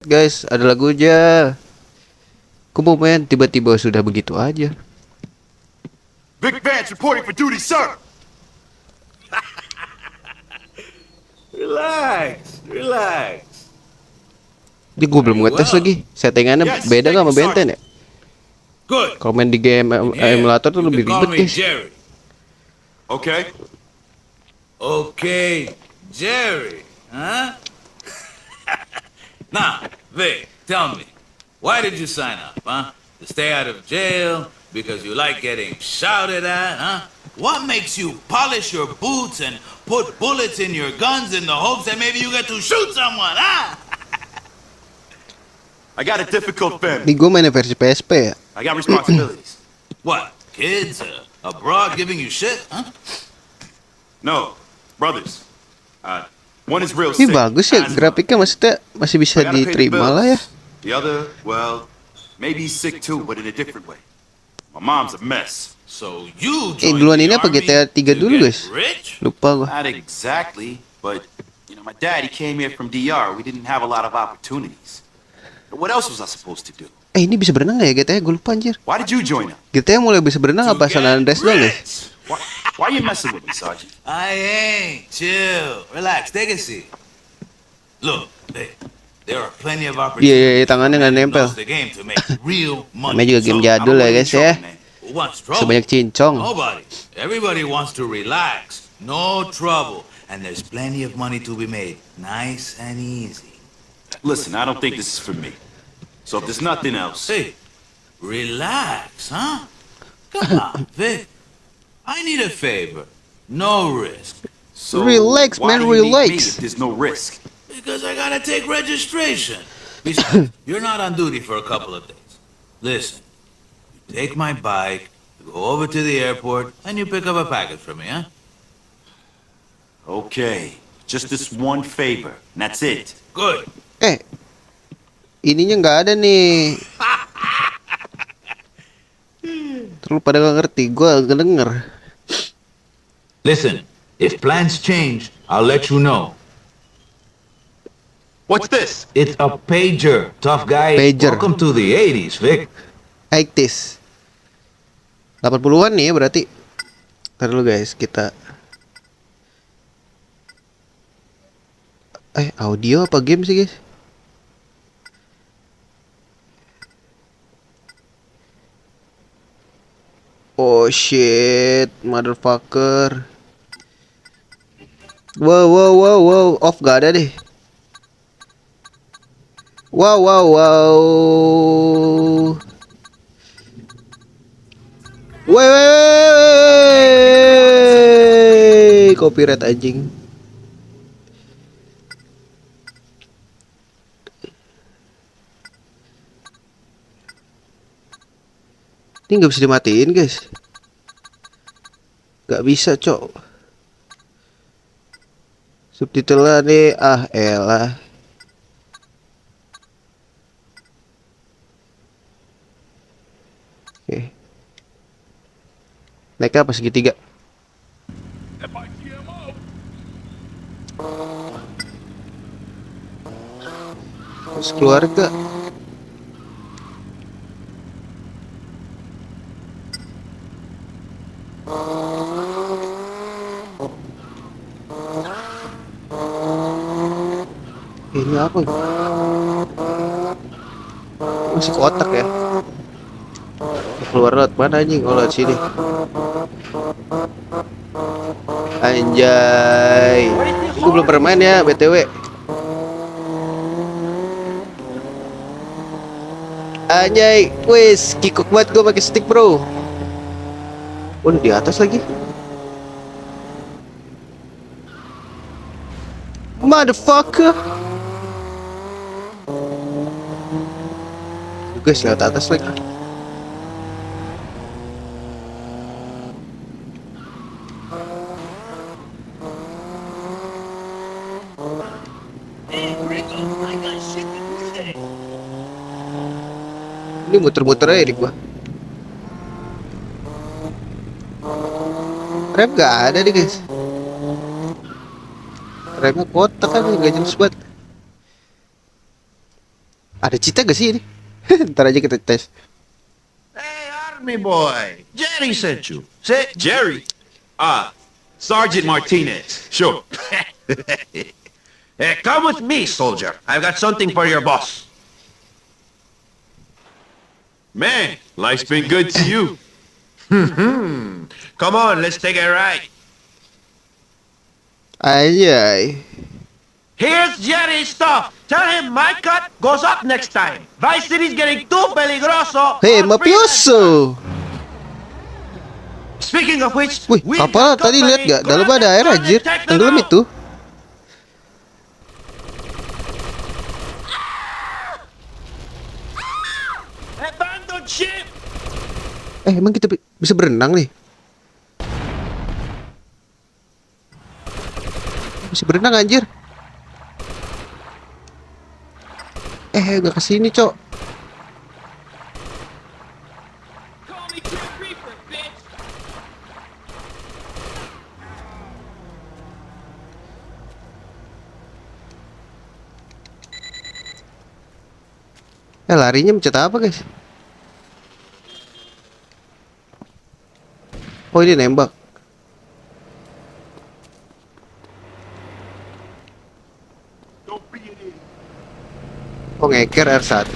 Guys, ada lagu aja. Aku mau main, tiba-tiba sudah begitu aja. Vic Vance reporting for duty, sir. Relax, relax. Ini gue belum Very ngetes well. lagi. Settingannya Yes, beda thank gak you, sama Benten ya? Good. Kalau main di game And yeah, emulator tuh you lebih can call ribet, me guys. Jerry. Okay. Okay, Jerry, huh? Now, Vic, tell me, why did you sign up, huh? To stay out of jail? Because you like getting shouted at, huh? What makes you polish your boots and put bullets in your guns in the hopes that maybe you get to shoot someone, huh? I got a difficult Ini family. gue main versi PSP ya. I got responsibilities. What, kids abroad giving you shit, huh? No, brothers. One is real Ini sick. bagus ya, asthma. grafiknya maksudnya masih bisa I gotta pay the diterima lah ya. bills. The other, well, maybe he's sick too, but in a different way. My mom's a mess. So you Duluan joined ini the apa army GTA 3 to dulu, get guys? rich? Lupa gue. Not exactly, but my daddy came here from DR. We didn't have a lot of opportunities. What else was I supposed to do? Ini bisa berenang gak ya GTA? Gue lupa anjir. Why did you join up? GTA mulai bisa berenang To apa San get Andreas doang ya? rich. Why are you messing with me, Sergeant? I ain't. Chill. Relax. Take a seat. Look, there are plenty of opportunities. Iya, tangannya nggak nempel. The game to make real money. Namanya juga game So, jadul ya guys ya. who wants trouble? Sebanyak cincong. Nobody. Everybody wants to relax. No trouble. And there's plenty of money to be made. Nice and easy. Listen, I don't think this is for me. So if there's nothing else, Hey, relax, huh? Come on, Vic. I need a favor. No risk. so Relax, why man, do you need me relax. if there's no risk? Because I gotta take registration. Besides, you're not on duty for a couple of days. Listen, you take my bike, you go over to the airport, and you pick up a package for me, huh? Okay, just this one favor, and that's it. Good. Ininya nggak ada nih. Terlalu pada gak ngerti, gue gak denger. Listen, if plans change, I'll let you know. What's this? It's a pager, tough guy. Pager. Welcome to the 80s, Vic. 80s 80-an nih ya berarti. Ntar dulu guys, kita audio apa game sih guys? Oh shit, motherfucker. Wow, off gak ada deh. Wow. Wey, copyright anjing. Ini nggak bisa dimatiin guys. Nggak bisa cok. Subtitlenya nih, elah. Oke. Naik apa segitiga? Terus keluarga. Ini apa? Masih kotak ya? Keluar lewat mana anjing? Oh lewat sini. Anjay. Gue belum pernah main ya BTW. Anjay, wes kikuk banget gue pakai stick bro. Udah di atas lagi. Motherfucker. Guys lewat atas lagi. Ini muter-muter aja di gua. Rem gak ada nih guys. Remnya kotak kan, gak jelas banget. Ada cita gak sih ini? Ntar aja kita tes. Hey, Army boy. Jerry sent you. Say, Jerry? Sergeant Martinez. Sure. hey, come with me, soldier. I've got something for your boss. Man, life's been good to you. Come on, let's take a ride. Anjay. Here's Jerry's stuff. Tell him my cut goes up next time. Vice City's getting too peligroso. Hei, for mafioso. freelance. Speaking of which, Wih, we kapal got tadi lihat company. gak? Go Dalam out ada and air try anjir. and check them Tenggelam out. itu. Abandoned ship. Emang kita bisa berenang nih? Bisa berenang anjir. Gak kesini, Cok. Call me Grim Reaper, bitch. Larinya mencet apa, guys? Oh, ini nembak. Oh, ngeker R1.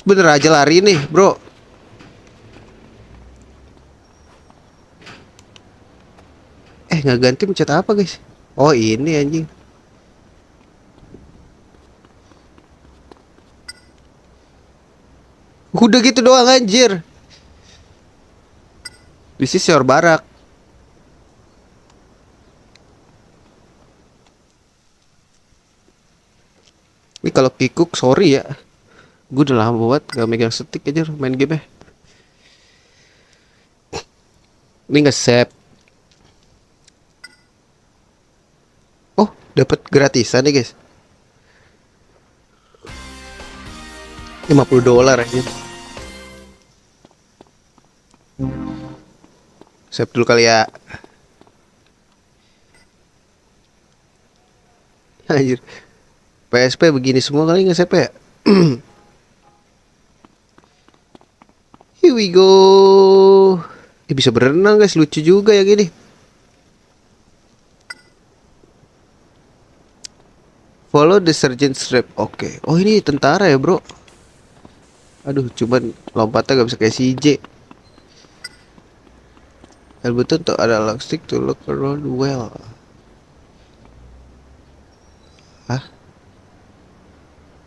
Bener aja lari nih, bro. Nggak ganti mencet apa, guys? Oh, ini anjing. Udah gitu doang anjir. This is your barak. Ini kalau kikuk sorry ya. Gue udah lama banget gak megang stick aja main game. Ini nggak save. Oh, dapat gratisan nih, guys. $50 aja. Save dulu kali ya. Anjir. PSP begini semua kali nggak save ya? Here we go. Bisa berenang, guys, lucu juga ya gini. Follow the sergeant's rep. Oke. Oh, ini tentara ya, bro. Aduh, cuman lompatnya gak bisa kayak CJ. L button tuh ada lock stick to look around well. Hah?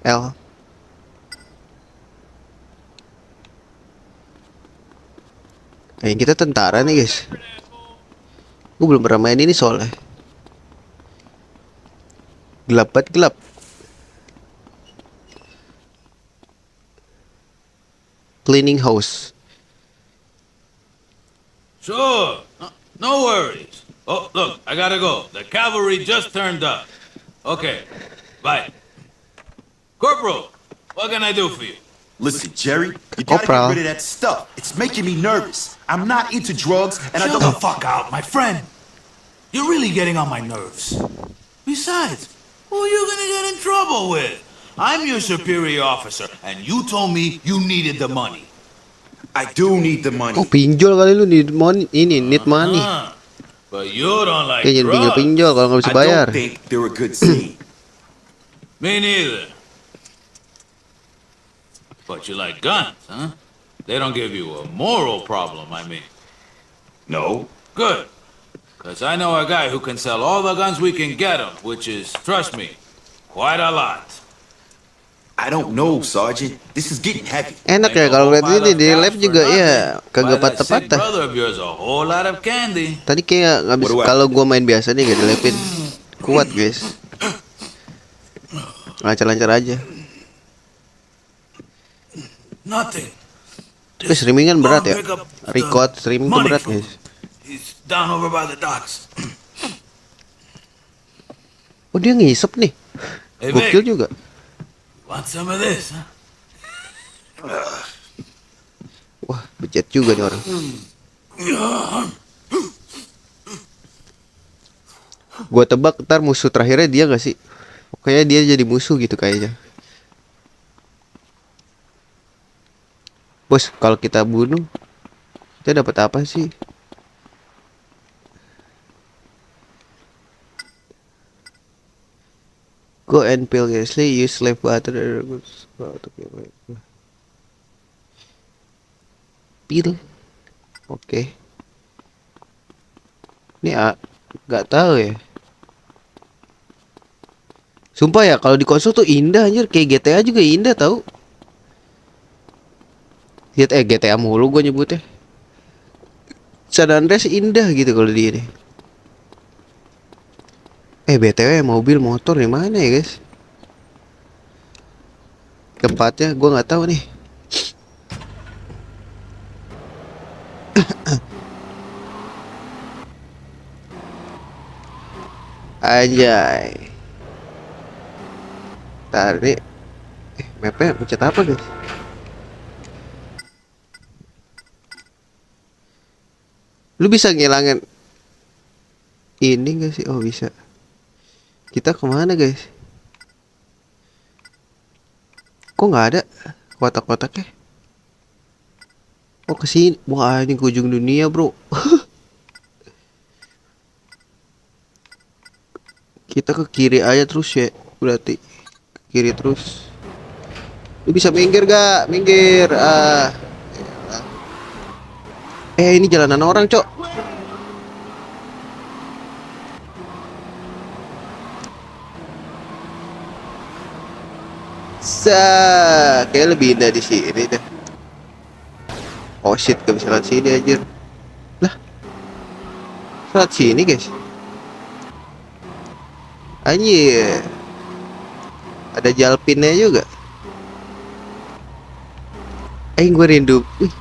L. Kita tentara nih, guys. Gue belum pernah main ini soalnya. Gelap banget, gelap. Cleaning house. Sure. No worries. Oh, look, I gotta go. The cavalry just turned up. Okay, bye. Corporal, what can I do for you? Listen, Jerry, you gotta Oprah. get rid of that stuff. It's making me nervous. I'm not into drugs, and I Chill don't... the fuck out, my friend. You're really getting on my nerves. Besides, who are you gonna get in trouble with? I'm your superior officer, and you told me you needed the money. I do need the money. Oh, pinjol kali lu need money. Ini need money. But you don't like Jangan drugs. pinjol kalau nggak bisa I bayar. don't think they're a good scene. Me neither. But you like guns, huh? They don't give you a moral problem, I mean. No. Good. Because I know a guy who can sell all the guns we can get him, which is, trust me, quite a lot. I don't know, Sergeant. This is getting heavy. Enak ya kalau lihat ini di lab juga ya kagak patah-patah. Brother of yours a whole lot of candy. Tadi kayak nggak bisa. What do I- Kalau gua main biasa nih gak dilepin. Kuat, guys. Lancar-lancar aja. Nothing. Tapi streaming kan berat ya. Pick up the Record streaming tuh money berat, from- guys. He's down over by the docks. Oh, dia ngisep nih. Hey, Gokil Vic, juga. want some of this, huh? Wah, bejat juga nih orang. Gua tebak ntar musuh terakhirnya dia gak sih? Pokoknya dia jadi musuh gitu kayaknya. Bos, kalau kita bunuh, kita dapat apa sih? Go and peel Gasly, use slave butter. Peel. Oke. Ini nggak tahu ya. Sumpah ya, kalau di konsol tuh indah anjir, kayak GTA juga indah tahu. GTA mulu gue nyebutnya. San Andreas indah gitu kalau di ini. BTW mobil motor di mana ya guys? Tempatnya gue nggak tahu nih. Anjay. Tarik. Mapnya pencet apa guys? Lu bisa ngilangin ini gak sih? Oh bisa. Kita kemana guys? Kok nggak ada kotak-kotaknya? Oh kesini. Wah ini ke ujung dunia bro. Kita ke kiri aja terus ya. Berarti ke kiri terus. Lu bisa minggir gak? Minggir. Ini jalanan orang cok. Kayak lebih indah di sini deh. Oh shit, gak bisa lewat sini anjir. Lah, lewat sini guys. Anjir. Ada jalpinnya juga. Gue rindu. Wih.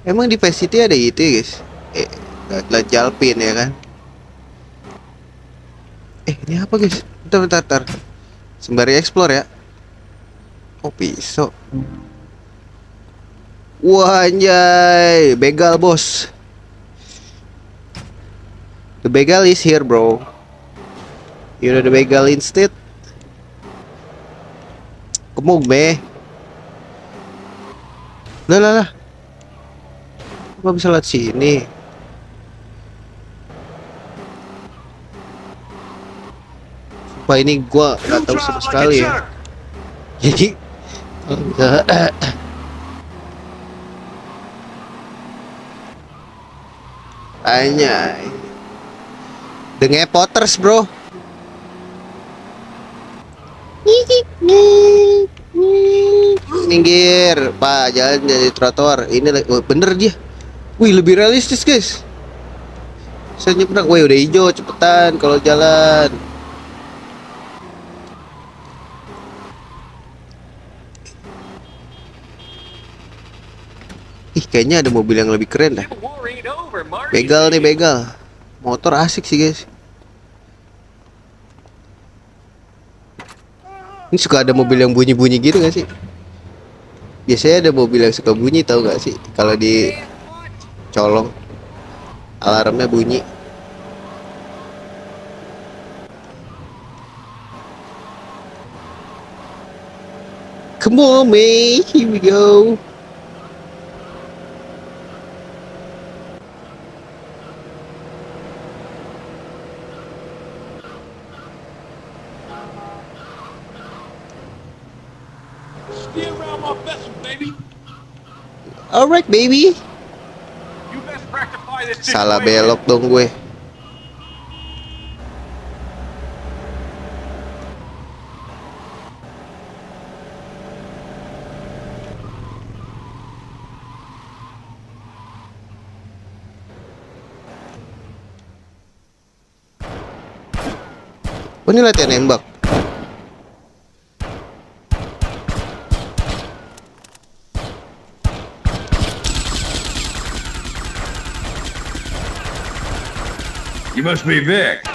Emang di Vice City ada itu ya guys? Ada jalpin ya kan? Ini apa guys? Bentar. Sembari explore ya. Oh pisau. Wah anjay, begal bos. The begal is here bro. You know the begal instead. Kemung be. Lah. Apa bisa lewat sini? Sumpah ini gua nggak tahu sama sekali ya. Jadi anjay. The Potters bro. Minggir, Pak, jalan dari trotoar. Ini bener dia. Wih, lebih realistis, guys. Saya nyebrang, wih udah hijau, cepetan kalau jalan. Kayaknya ada mobil yang lebih keren dah. Begal nih, begal. Motor asik sih, guys. Ini suka ada mobil yang bunyi-bunyi gitu gak sih? Biasanya ada mobil yang suka bunyi, tahu gak sih? Kalau di colong alarmnya bunyi. Come on, man, here we go. Alright, baby. Salah belok dong gue. Oh, ini latihan nembak. You must be Vic.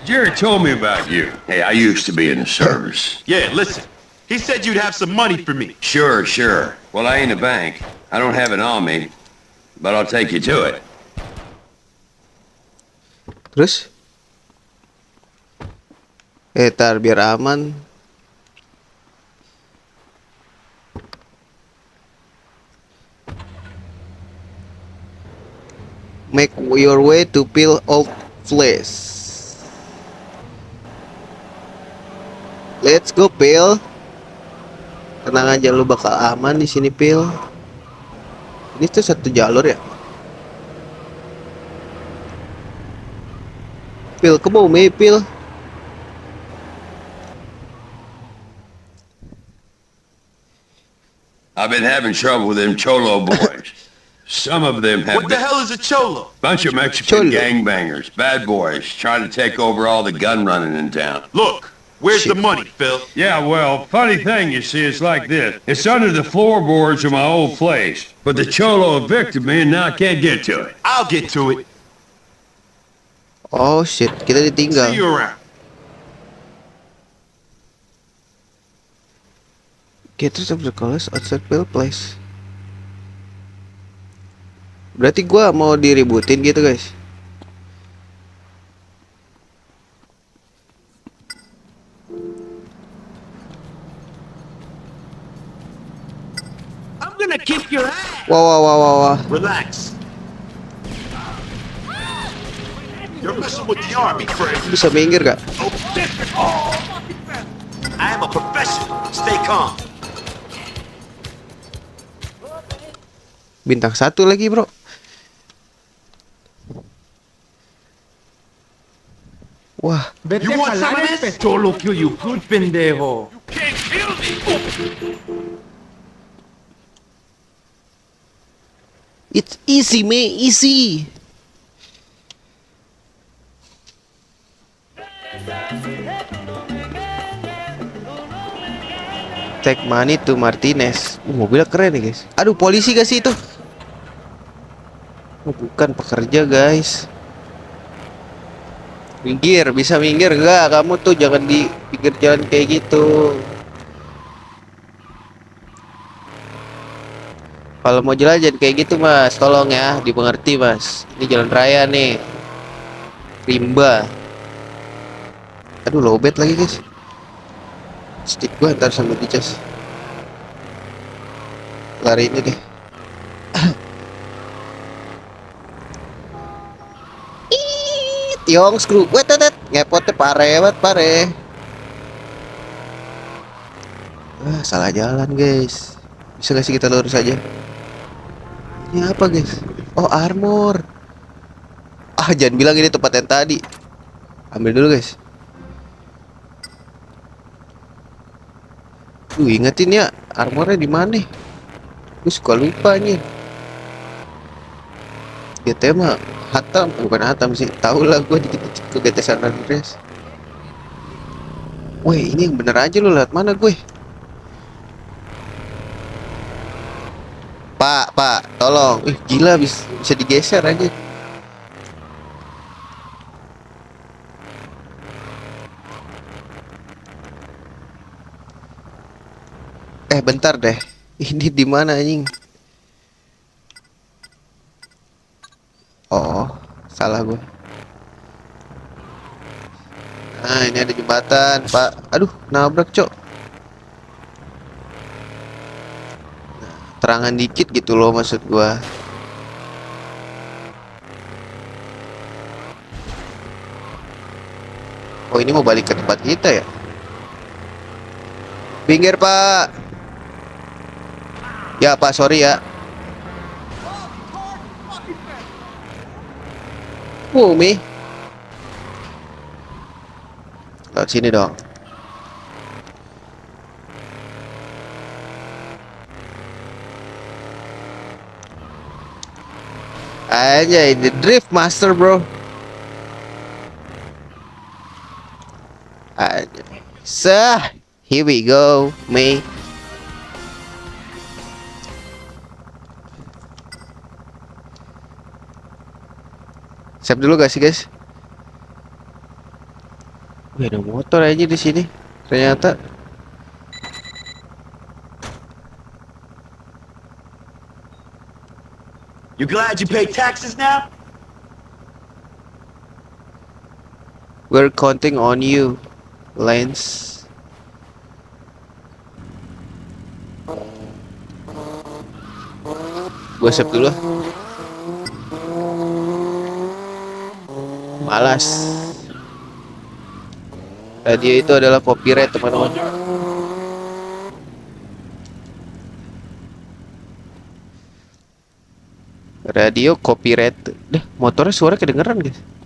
Jerry told me about you. Hey, I used to be in the service. Yeah, listen. He said you'd have some money for me. Sure. Well, I ain't a bank. I don't have it on me, but I'll take you to it. Terus? Tar biar aman. Make your way to peel old flesh. Let's go, Pil. Tenang aja, lu bakal aman di sini, Pil. Ini tuh satu jalur ya. Pil, kemau me, Pil. I've been having trouble with them Cholo boys. Some of them have What the hell is a cholo? bunch of Mexican Cholo. gangbangers, bad boys, trying to take over all the gun running in town. Look, where's Shit. the money, Phil? Yeah, well, funny thing, you see, it's like this. It's under the floorboards of my old place. But the Cholo evicted me and now I can't get to it. I'll get to it. Oh shit, kita ditinggal. See you around. Get rid of the colors outside Pil place. Berarti gua mau diributin gitu, guys. I'm gonna kick your ass. Wah. Relax. You're messing with the army, Fred. Bisa minggir gak? I am a professional. Stay calm. Bintang 1 lagi, bro. Wah, Vete You want a some of jalar, this? Cholo kill you good, pendejo. Can't kill me. it's easy, me, easy. Take money to Martinez. Mobilnya keren nih, guys. Aduh, polisi gak sih itu? Oh, bukan pekerja, guys. Minggir, bisa minggir enggak? Kamu tuh jangan di pinggir jalan kayak gitu. Kalau mau jalan jangan kayak gitu, Mas. Tolong ya, dimengerti, Mas. Ini jalan raya nih. Rimba. Aduh, lowbat lagi, guys. Stick gua ntar sama dicas. Lari ini deh. Tiong screw, wait, ngepotnya pare banget, pare. Salah jalan, guys. Bisa gak sih kita lurus aja? Ini apa, guys? Oh, armor. Jangan bilang ini tempat yang tadi. Ambil dulu, guys. Ingetin ya, armornya di mana? Gue suka lupa nih. GT mah Hatam, bukan Hatam sih. Tahu lah gue dikit-dikit ke GT San Andreas. Weh, ini yang bener aja lu, lihat mana gue? Pak, tolong. Gila, bisa digeser aja. Bentar deh. Ini di mana, anjing? Oh, salah gue. Nah, ini ada jembatan, Pak. Aduh, nabrak, Cok. Nah, terangan dikit gitu loh maksud gue. Oh, ini mau balik ke tempat kita ya? Pinggir, Pak. Ya, Pak, sorry ya. Mi. Lewat sini dong. Aja ini drift master, bro. Aja. Here we go, me. Save dulu gak sih, guys? Wih, ada motor aja di sini. Ternyata. You glad you pay taxes now? We're counting on you, Lance. Gue save dulu. Malas. Radio itu adalah copyright, teman-teman. Radio copyright. Deh, motornya suara kedengeran, guys.